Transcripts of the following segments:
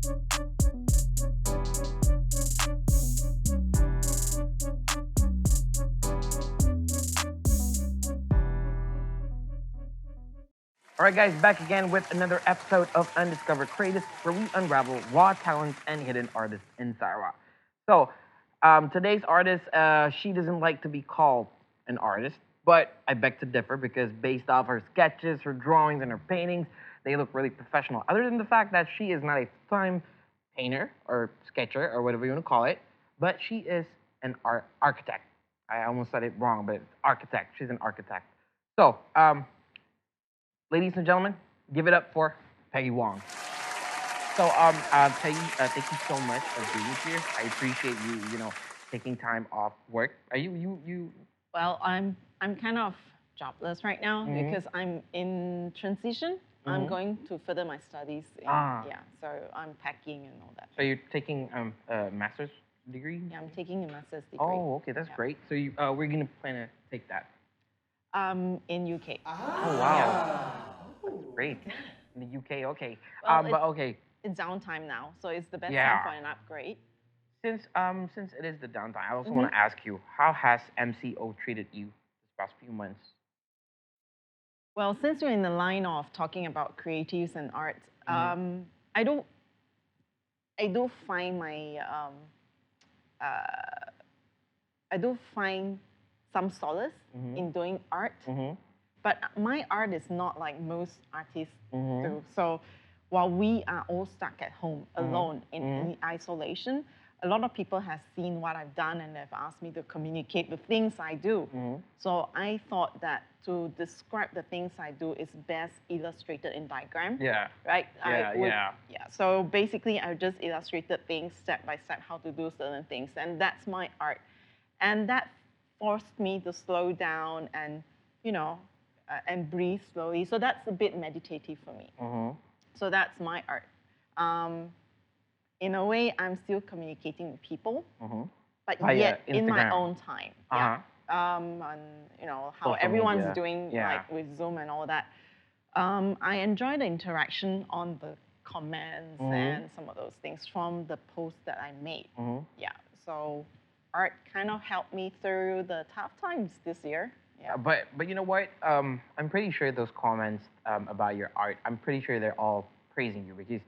All right, guys, back again with another episode of Undiscovered Creatives, where we unravel raw talents and hidden artists in Sarawak. So, today's artist, she doesn't like to be called an artist, but I beg to differ because based off her sketches, her drawings, and her paintings, they look really professional. Other than the fact that she is not a full-time painter or sketcher or whatever you want to call it, but she is an architect. I almost said it wrong, but it's architect. She's an architect. So, ladies and gentlemen, give it up for Peggy Wong. So, Peggy, thank you so much for being here. I appreciate you, taking time off work. Are you? Well, I'm kind of jobless right now because I'm in transition. I'm going to further my studies. Yeah, so I'm packing and all that. So you're taking a master's degree? Yeah, I'm taking a master's degree. Oh, okay, that's great. So we're gonna plan to take that. In UK. Oh wow, that's great. In the UK, okay. Well, but okay. It's downtime now, so it's the best Yeah. time for an upgrade. Since it is the downtime, I also want to ask you, how has MCO treated you this past few months? Well, since you're in the line of talking about creatives and art, I do find my I do find some solace in doing art, but my art is not like most artists do. So while we are all stuck at home alone in isolation, a lot of people have seen what I've done and they've asked me to communicate the things I do. So I thought that to describe the things I do is best illustrated in diagram. Yeah. Right? Yeah. So basically, I just illustrated things step by step, how to do certain things. And that's my art. And that forced me to slow down and, and breathe slowly. So that's a bit meditative for me. So that's my art. In a way, I'm still communicating with people, but yet in my own time. And how Social everyone's media. doing, like with Zoom and all that. I enjoy the interaction on the comments and some of those things from the posts that I made. Yeah, so art kind of helped me through the tough times this year. Yeah. But you know what? I'm pretty sure those comments about your art, I'm pretty sure they're all praising you because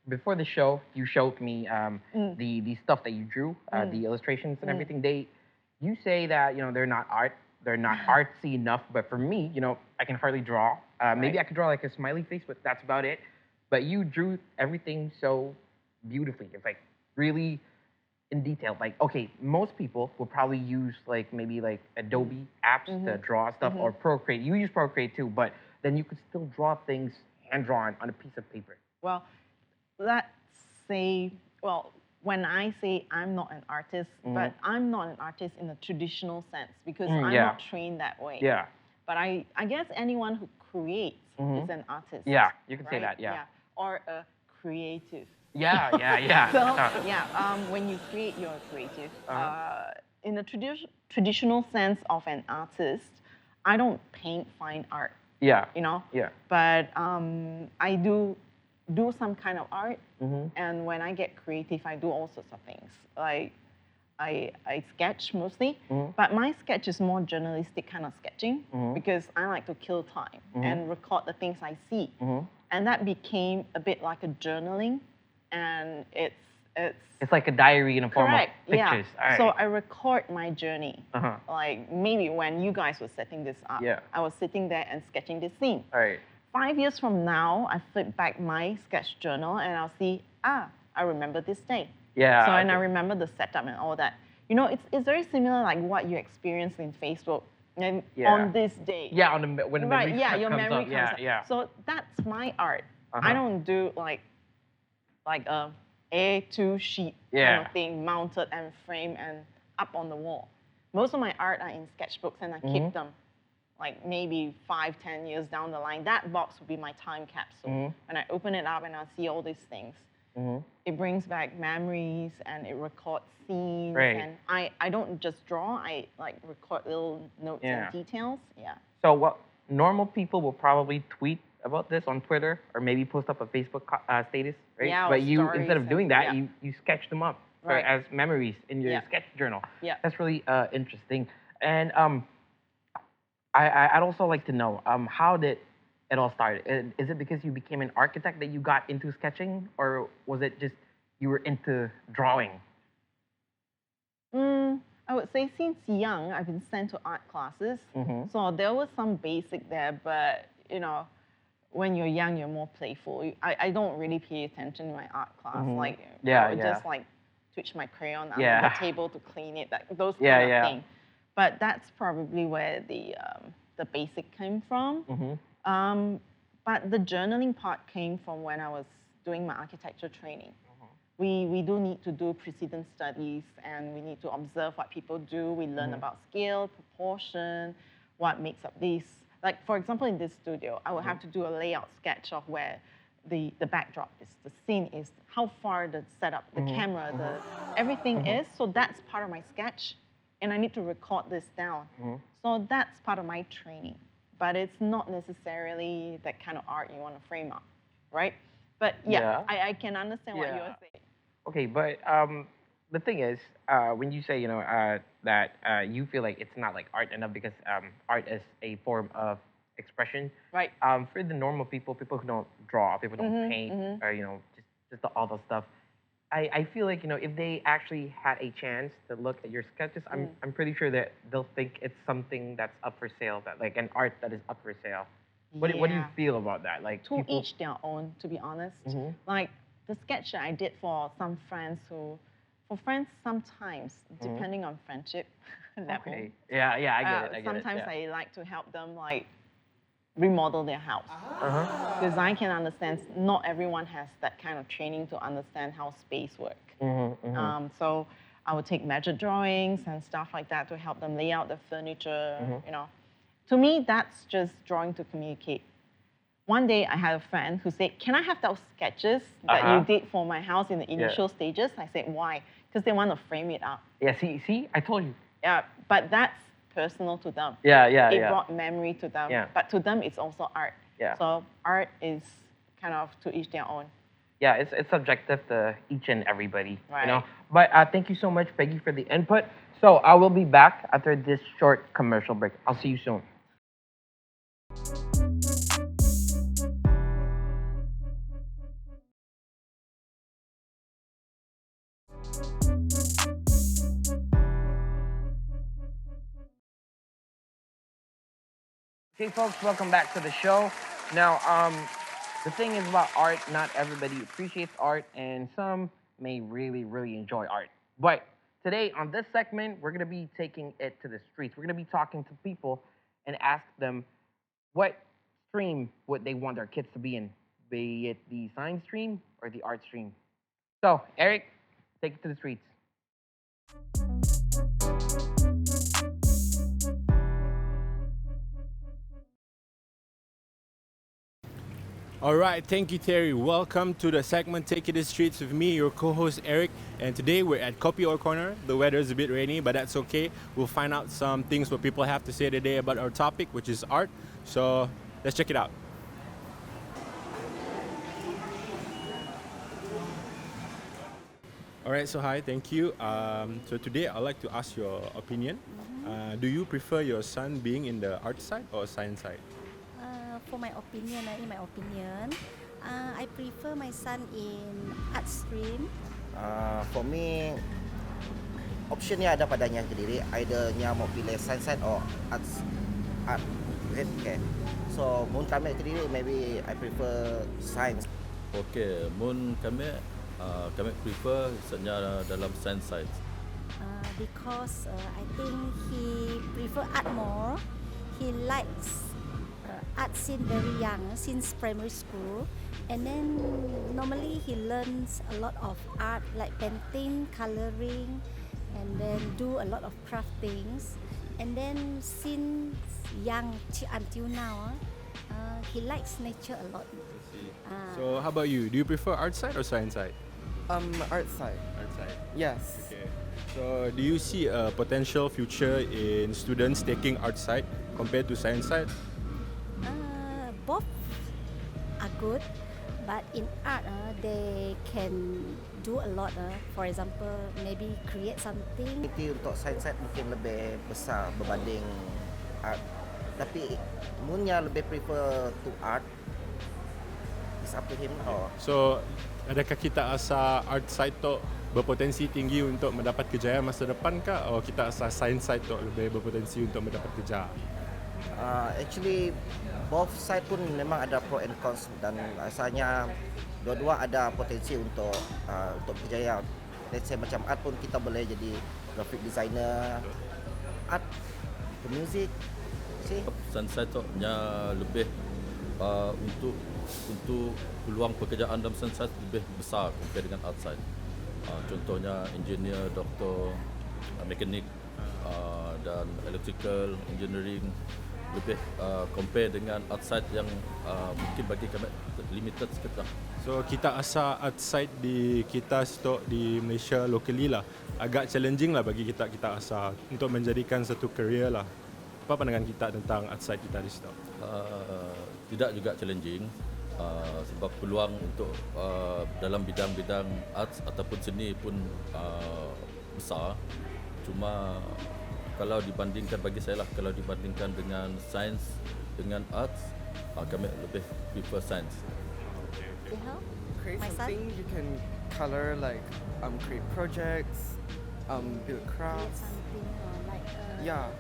before the show, you showed me the stuff that you drew, the illustrations and everything. You say that they're not art, they're not artsy enough. But for me, I can hardly draw. Maybe I could draw like a smiley face, but that's about it. But you drew everything so beautifully. It's like really in detail. Like, okay, most people will probably use maybe Adobe apps to draw stuff or Procreate. You use Procreate too, but then you could still draw things hand drawn on a piece of paper. Well, let's say, when I say I'm not an artist, but I'm not an artist in a traditional sense because I'm not trained that way. Yeah. But I guess anyone who creates is an artist. Yeah, you can say right? that, yeah. Or a creative. Yeah. So, when you create, you're a creative. In the traditional sense of an artist, I don't paint fine art. Yeah. Yeah. But I do some kind of art, and when I get creative, I do all sorts of things. Like I sketch mostly, but my sketch is more journalistic kind of sketching because I like to kill time and record the things I see, and that became a bit like a journaling, and it's like a diary in a form of pictures. Yeah. Right. So I record my journey. Like maybe when you guys were setting this up, I was sitting there and sketching this scene. All right. 5 years from now, I flip back my sketch journal and I'll see, I remember this day. Yeah. So, and I remember the setup and all that. It's very similar like what you experienced in Facebook and on this day. Yeah, when the memory your comes memory up. comes up. Yeah. So that's my art. I don't do like a A2 sheet kind of thing mounted and framed and up on the wall. Most of my art are in sketchbooks and I keep them. Like maybe 5-10 years down the line, that box will be my time capsule. And I open it up and I see all these things. It brings back memories and it records scenes. Right. And I don't just draw, I record little notes and details. Yeah. So what normal people will probably tweet about this on Twitter or maybe post up a Facebook status, right? Yeah, or but you stories instead of doing and- that, yeah. you sketch them up Right. as memories in your Yeah. sketch journal. Yeah. That's really interesting. And I'd also like to know how did it all start? Is it because you became an architect that you got into sketching, or was it just you were into drawing? I would say since young, I've been sent to art classes. Mhm. So there was some basic there, but when you're young, you're more playful. I don't really pay attention in my art class. Like Yeah, I would yeah. just like twitch my crayon Yeah. under the table to clean it, those Yeah, kind yeah. of things. But that's probably where the basic came from. But the journaling part came from when I was doing my architecture training. We do need to do precedent studies and we need to observe what people do. We learn about scale, proportion, what makes up this. Like, for example, in this studio, I would have to do a layout sketch of where the backdrop is, the scene is, how far the setup, the camera, everything is. So that's part of my sketch. And I need to record this down. So that's part of my training. But it's not necessarily that kind of art you want to frame up, right? But yeah. I can understand what you're saying. Okay, but the thing is, when you say that you feel like it's not like art enough because art is a form of expression. Right. For the normal people who don't draw, people who don't paint, or just all the stuff. I feel like if they actually had a chance to look at your sketches, I'm pretty sure that they'll think it's something that's up for sale, that like an art that is up for sale. What do you Yeah. feel about that? Like To people, each their own, to be honest. Like the sketch that I did for some friends for friends sometimes, depending on friendship level. Okay. Yeah, I get it. I get sometimes it. I like to help them like remodel their house. Because I can understand not everyone has that kind of training to understand how space works. So I would take measure drawings and stuff like that to help them lay out the furniture. To me, that's just drawing to communicate. One day I had a friend who said, "Can I have those sketches that you did for my house in the initial stages?" I said, "Why?" Because they want to frame it up. Yeah, see, I told you. Yeah, but that's personal to them. It brought memory to them. Yeah. But to them, it's also art. Yeah. So art is kind of to each their own. Yeah, it's subjective to each and everybody, Right. But thank you so much, Peggy, for the input. So I will be back after this short commercial break. I'll see you soon. Okay, folks, welcome back to the show. Now, the thing is about art, not everybody appreciates art, and some may really, really enjoy art. But today, on this segment, we're going to be taking it to the streets. We're going to be talking to people and ask them what stream would they want their kids to be in, be it the science stream or the art stream. So, Eric, take it to the streets. All right, thank you, Terry. Welcome to the segment Take It to the Streets with me, your co-host Eric. And today we're at Kopi Or Corner. The weather is a bit rainy, but that's okay. We'll find out some things what people have to say today about our topic, which is art. So let's check it out. All right, so hi, thank you. So today I'd like to ask your opinion. Do you prefer your son being in the art side or science side? For my opinion, I prefer my son in art stream. For me, optionnya ada padanya sendiri. Eithernya mau pilih science side or art. Okay. So, mun kami sendiri, maybe I prefer science. Okay, mun kami prefer sebenarnya dalam science side. Because I think he prefer art more. He likes art since very young, since primary school, and then normally he learns a lot of art like painting, coloring, and then do a lot of craft things. And then since young until now, he likes nature a lot. So how about you? Do you prefer art side or science side? Art side. Art side. Yes. Okay. So do you see a potential future in students taking art side compared to science side? Both good. But in art, they can do a lot. For example, maybe create something. Opportunity untuk science side mungkin lebih besar berbanding art. Tapi Munnya lebih prefer to art. It's up to him. So, adakah kita asa art side tu berpotensi tinggi untuk mendapat kejayaan masa depan kah? Atau kita asa science side tu lebih berpotensi untuk mendapat kejayaan? Actually, both side pun memang ada pro and cons dan rasanya dua-dua ada potensi untuk berjaya. Let's say macam art pun kita boleh jadi graphic designer, art, music. Sunset tu lebih untuk peluang pekerjaan dalam sunset lebih besar compare dengan outside. Contohnya engineer, doktor, mekanik dan electrical engineering lebih compare dengan outside yang mungkin bagi kami limited sikit lah. So kita asa outside di kita stok di Malaysia locally lah agak challenging lah bagi kita asa untuk menjadikan satu career lah. Apa pandangan kita tentang outside kita di stok? Tidak juga challenging sebab peluang untuk dalam bidang-bidang arts ataupun seni pun besar. Cuma kalau dibandingkan bagi saya lah, kalau dibandingkan dengan science dengan arts, kami lebih prefer science. Create My son? something you can color, like create projects, build Create crafts. something like Yeah.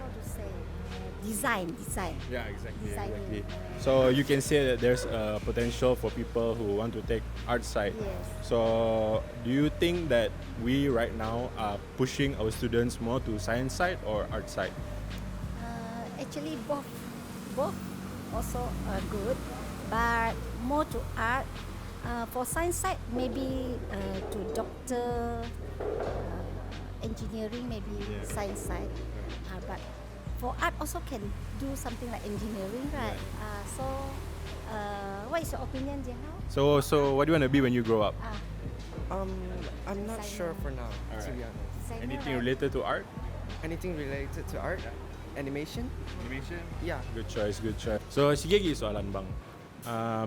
how to say design. Yeah, exactly. Designing. So you can say that there's a potential for people who want to take art side. Yes. So do you think that we right now are pushing our students more to science side or art side? Actually, both also are good, but more to art. For science side, maybe to doctor, engineering, maybe science side. But for art also can do something like engineering, right? So, what is your opinion, Jehao? So what do you want to be when you grow up? I'm not sure for now, to be honest. Designer, Anything right? related to art? Anything related to art, animation? Animation? Yeah. Good choice. So sikit lagi soalan bang.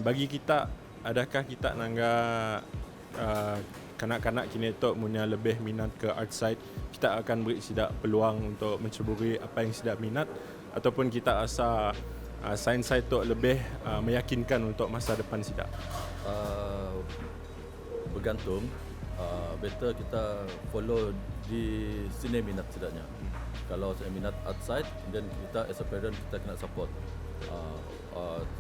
Bagi kita, adakah kita nangga kanak-kanak kini tu punya lebih minat ke art side, kita akan beri sidak peluang untuk menceburi apa yang sidak minat, ataupun kita asa science side tu lebih meyakinkan untuk masa depan sidak? Bergantung. Better kita follow di sini minat setidaknya. Kalau saya minat outside, then kita as a parent kita kena support.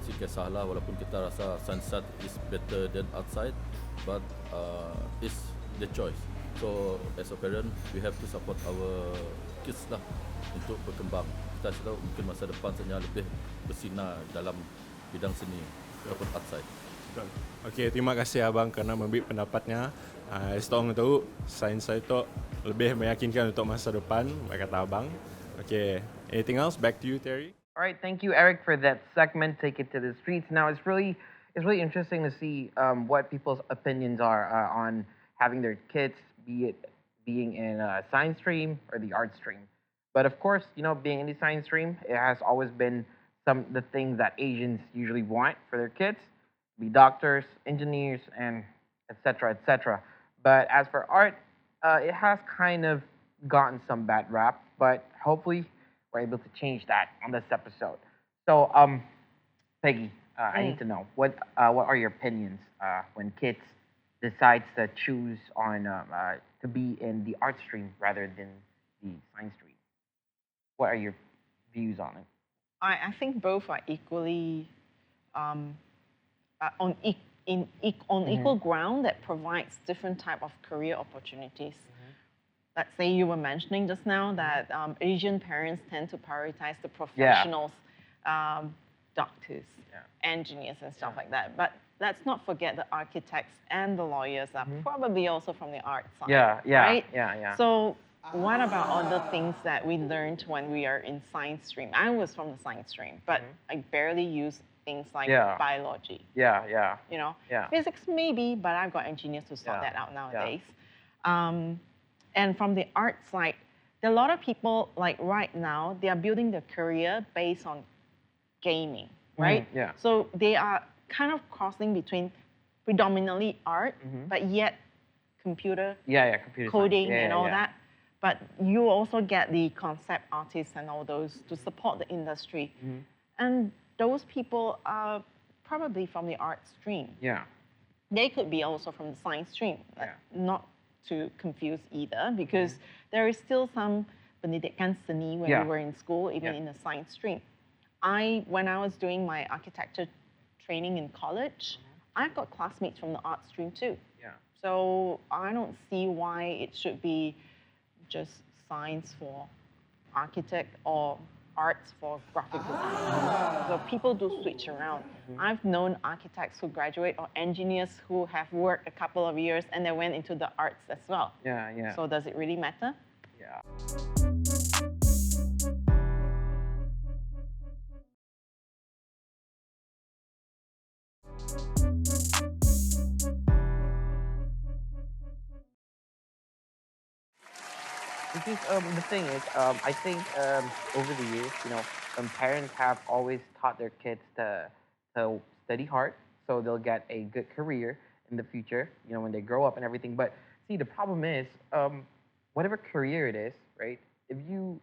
Si kisahlah walaupun kita rasa sunset is better than outside, but it's the choice. So as a parent, we have to support our kids lah untuk berkembang. Kita tahu mungkin masa depan sebenarnya lebih bersinar dalam bidang seni ataupun outside. Okey, terima kasih abang kerana memberi pendapatnya. Setong tahu sains saya tu lebih meyakinkan untuk masa depan, kata abang. Okay, anything else? Back to you, Terry. All right, thank you, Eric, for that segment. Take it to the streets. Now, it's really interesting to see what people's opinions are on having their kids, be it being in a science stream or the art stream. But of course, you know, being in the science stream, it has always been the things that Asians usually want for their kids: be doctors, engineers, and etc. etc. But as for art, it has kind of gotten some bad rap. But hopefully, we're able to change that on this episode. So, Peggy, I need to know what are your opinions when kids decides to choose on to be in the art stream rather than the science stream? What are your views on it? I think both are equally on equal ground that provides different type of career opportunities. Let's say you were mentioning just now that Asian parents tend to prioritize the professionals, doctors, engineers, and stuff like that. But let's not forget the architects and the lawyers are probably also from the art side. Right? Yeah. So what about other things that we learned when we are in science stream? I was from the science stream, but I barely use things like biology. Yeah. You know, Yeah. physics maybe, but I've got engineers to sort that out nowadays. And from the art side, there are a lot of people like right now they are building their career based on gaming, right? yeah. So they are kind of crossing between predominantly art, but yet computer Yeah, computer science. coding Yeah, and all yeah. that. But you also get the concept artists and all those to support the industry. And those people are probably from the art stream. Yeah. They could be also from the science stream. Yeah. Not to confuse either, because there is still some pendidikan seni when Yeah. we were in school, even Yeah. in the science stream. When I was doing my architecture training in college, I've got classmates from the art stream too. Yeah. So I don't see why it should be just science for architect or arts for graphic design. So people do switch around. I've known architects who graduate or engineers who have worked a couple of years and they went into the arts as well. Yeah. So does it really matter? Yeah. Because the thing is, I think over the years, parents have always taught their kids to study hard, so they'll get a good career in the future, when they grow up and everything. But see, the problem is, whatever career it is, right? If you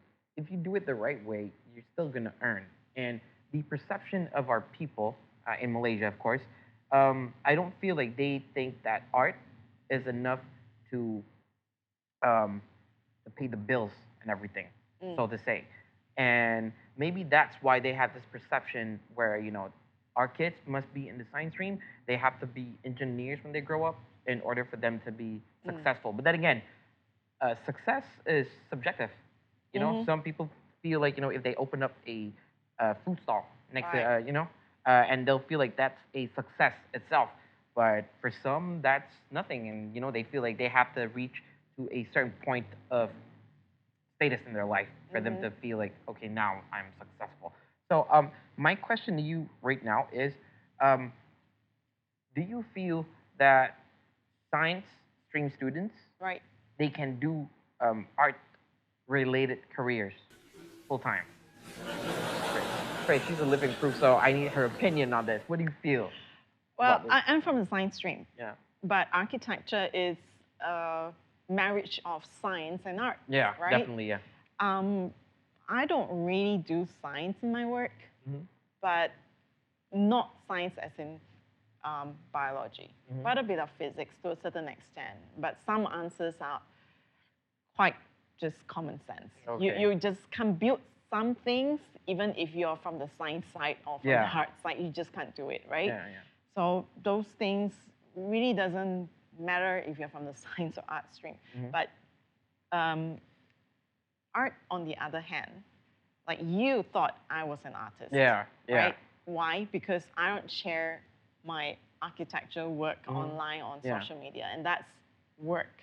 do it the right way, you're still gonna earn. And the perception of our people in Malaysia, of course, I don't feel like they think that art is enough to um, to pay the bills and everything, so to say. And maybe that's why they have this perception where, our kids must be in the science stream. They have to be engineers when they grow up in order for them to be successful. But then again, success is subjective. Some people feel like, if they open up a food stall next to, Right. and they'll feel like that's a success itself. But for some, that's nothing. And, they feel like they have to reach to a certain point of status in their life for them to feel like, okay, now I'm successful. So my question to you right now is, do you feel that science stream students, Right. they can do art related careers full time? Great, she's a living proof, so I need her opinion on this. What do you feel? Well, about this? I'm from the science stream, Yeah. but architecture is a marriage of science and art. Yeah, right? definitely, yeah. I don't really do science in my work, but not science as in biology. Quite a bit of physics to a certain extent, but some answers are quite just common sense. Okay. You just can't build some things, even if you're from the science side or from the art side, you just can't do it, right? Yeah. So those things really doesn't matter if you're from the science or art stream. But art, on the other hand, like you thought I was an artist. Yeah. Right? Why? Because I don't share my architecture work online on Yeah. social media, and that's work.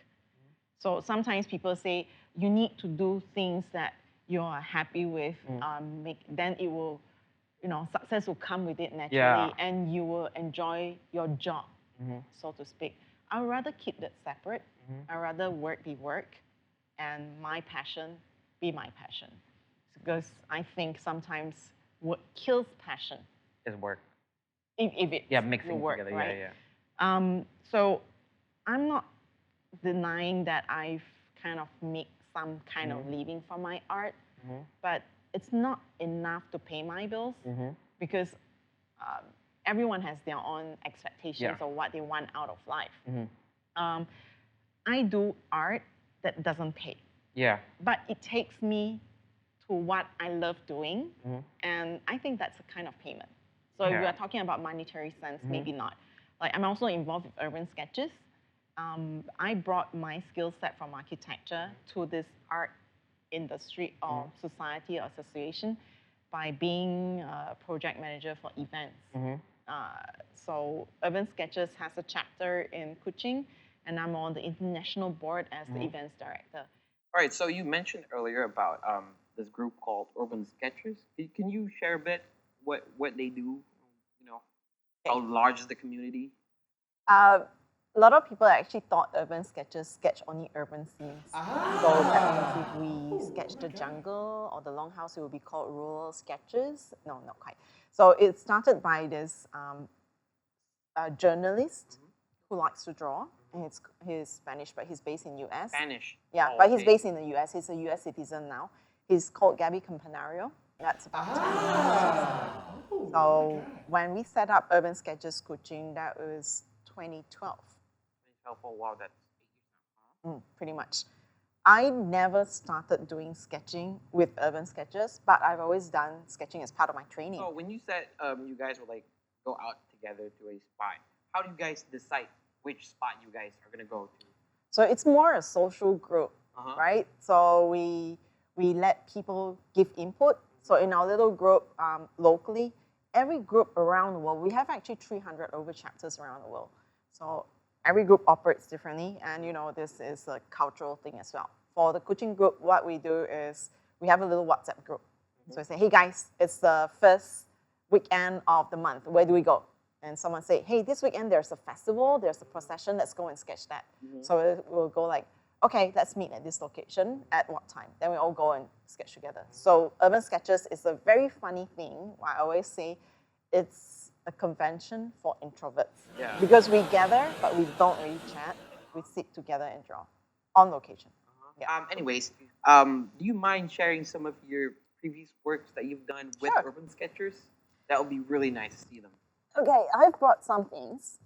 So sometimes people say you need to do things that you are happy with. Then it will, success will come with it naturally, and you will enjoy your job, so to speak. I would rather keep that separate. I'd rather work be work, and my passion be my passion, because I think sometimes what kills passion Is work. if it's Mixing your work, together. right? Yeah. So I'm not denying that I've kind of made some kind of living from my art, but it's not enough to pay my bills, because everyone has their own expectations of what they want out of life. I do art that doesn't pay, Yeah. but it takes me to what I love doing, and I think that's a kind of payment. So if we are talking about monetary sense, maybe not. Like, I'm also involved with urban sketches. I brought my skill set from architecture to this art industry or society or association by being a project manager for events. So Urban Sketches has a chapter in Kuching, and I'm on the international board as the events director. All right. So you mentioned earlier about this group called Urban Sketchers. Can you share a bit what they do? How large is the community? a lot of people actually thought urban sketches sketch only urban scenes. So that means if we sketch the jungle or the longhouse, it will be called rural sketches. No, not quite. So it started by this journalist who likes to draw. And he's Spanish, but he's based in US. Spanish. Yeah, Oh, but he's okay. based in the US. He's a US citizen now. He's called Gabby Campanario. That's about 10 years. So when we set up Urban Sketches Kuching, that was 2012. Oh, wow, that's 8 years now. Pretty much. I never started doing sketching with Urban Sketches, but I've always done sketching as part of my training. So when you said you guys will like go out together to a spot, how do you guys decide which spot you guys are gonna go to? So it's more a social group, Uh-huh. right? So we let people give input. So in our little group locally, every group around the world, we have actually 300 over chapters around the world. So every group operates differently, and you know this is a cultural thing as well. For the coaching group, what we do is we have a little WhatsApp group. So I say, hey guys, it's the first weekend of the month. Where do we go? And someone say, hey, this weekend there's a festival, there's a procession, let's go and sketch that. So we'll go like, okay, let's meet at this location at what time? Then we all go and sketch together. So Urban Sketches is a very funny thing. I always say it's a convention for introverts. Yeah. Because we gather, but we don't really chat. We sit together and draw on location. Yeah. Anyways, do you mind sharing some of your previous works that you've done with Sure. Urban Sketchers? That would be really nice to see them. Okay, I've brought some things.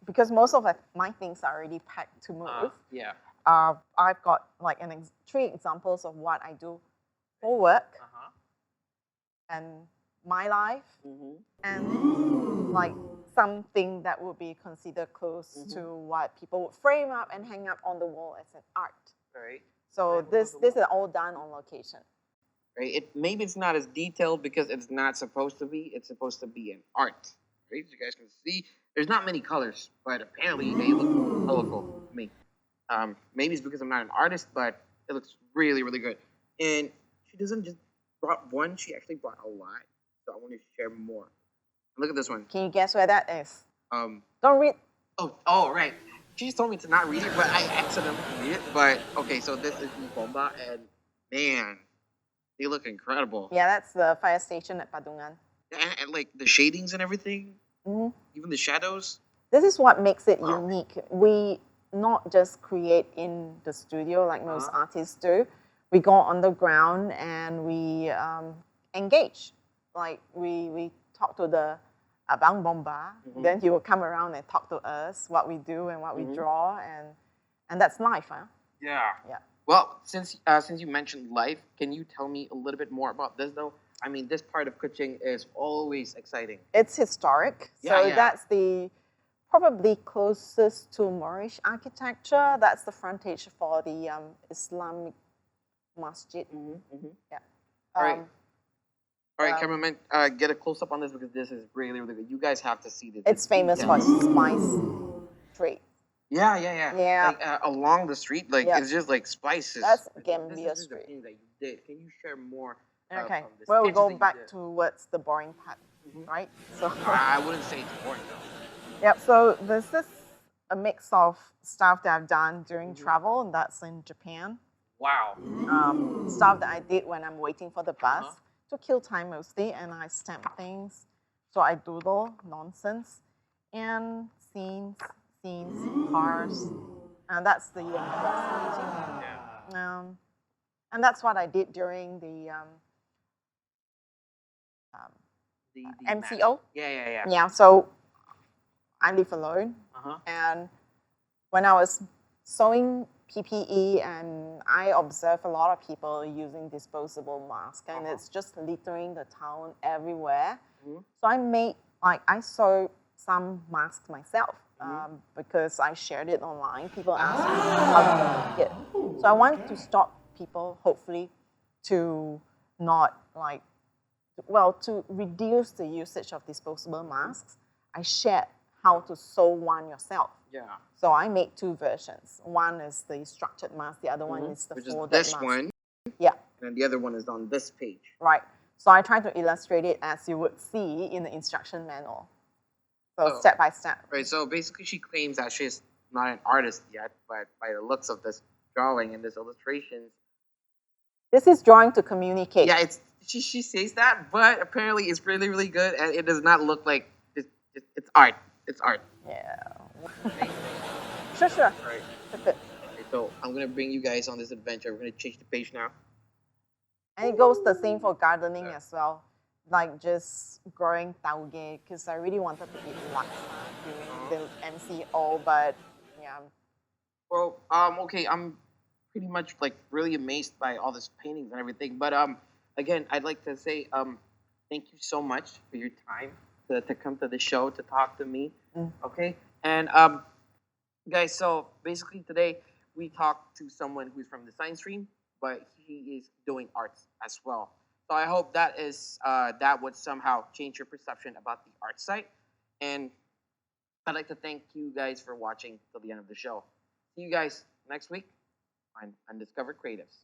Because most of my things are already packed to move. Yeah. I've got like 3 examples of what I do for work and my life, and like something that would be considered close to what people would frame up and hang up on the wall as an art. Right. So this is all done on location. Right. Maybe it's not as detailed because it's not supposed to be. It's supposed to be an art. Right. As you guys can see, there's not many colors, but apparently they look colorful to me. Maybe it's because I'm not an artist, but it looks really, really good. And she doesn't just brought one; she actually brought a lot. So I want to share more. Look at this one. Can you guess where that is? Um. Don't read. Oh, right. She just told me to not read it, but I accidentally read it. But okay, so this is Bomba, and man, they look incredible. Yeah, that's the fire station at Padungan. And like the shadings and everything, even the shadows. This is what makes it unique. We not just create in the studio like most artists do. We go underground and we engage. Like we talk to the Abang Bomba, then he will come around and talk to us what we do and what we draw, and that's life, huh? Yeah. Yeah. Well, since you mentioned life, can you tell me a little bit more about this, though? I mean, this part of Kuching is always exciting. It's historic, Yeah, so yeah. that's the probably closest to Moorish architecture. That's the frontage for the Islamic masjid. Yeah. All right. All right, cameraman, get a close up on this because this is really, really good. You guys have to see this. It's famous for its spice trade. Yeah. Yeah. Like, along the street, like Yeah. it's just like spices. That's Like, Gambia this is the Street. thing that you did. Can you share more? Okay. From the Well, we'll sketches go that you back did? towards the boring part, right? So. I wouldn't say it's boring though. Yep. So this is a mix of stuff that I've done during travel, and that's in Japan. Wow. Stuff that I did when I'm waiting for the bus to kill time mostly, and I stamp things. So I doodle nonsense and scenes, cars, and that's the and that's what I did during the The MCO. Yeah. Yeah. So I live alone, and when I was sewing PPE, and I observe a lot of people using disposable masks, and it's just littering the town everywhere. So I sewed some masks myself because I shared it online. People asked me how to make it. So I want to stop people, hopefully, to not to reduce the usage of disposable masks. I shared how to sew one yourself. Yeah. So I made 2 versions. One is the structured mask, the other one is the Which is folded this mask. one, Yeah, and then the other one is on this page. right. So I try to illustrate it as you would see in the instruction manual. So Oh. step by step. Right. So basically, she claims that she's not an artist yet, but by the looks of this drawing and this illustrations, This is drawing to communicate. yeah, she says that, but apparently it's really really good, and it does not look like it's art. It's art. Yeah. Sure. Right. Good. Okay, so I'm gonna bring you guys on this adventure. We're gonna change the page now. And it goes the same for gardening Yeah. as well. Like just growing tauge, because I really wanted to eat laksa during the MCO, but yeah. Well, okay, I'm pretty much like really amazed by all this paintings and everything. But again, I'd like to say thank you so much for your time to come to the show to talk to me. Okay, and guys, so basically today we talked to someone who's from the science stream, but he is doing arts as well. So I hope that would somehow change your perception about the art site. And I'd like to thank you guys for watching till the end of the show. See you guys next week on Undiscovered Creatives.